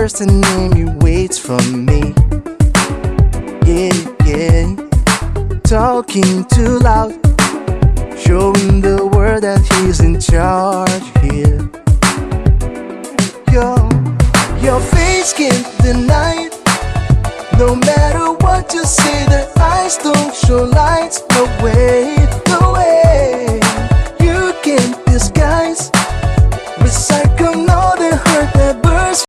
person and he waits for me. Yeah, yeah. Talking too loud, showing the world that he's in charge here. Your face can't deny it. No matter what you say, their eyes don't show lights. No way.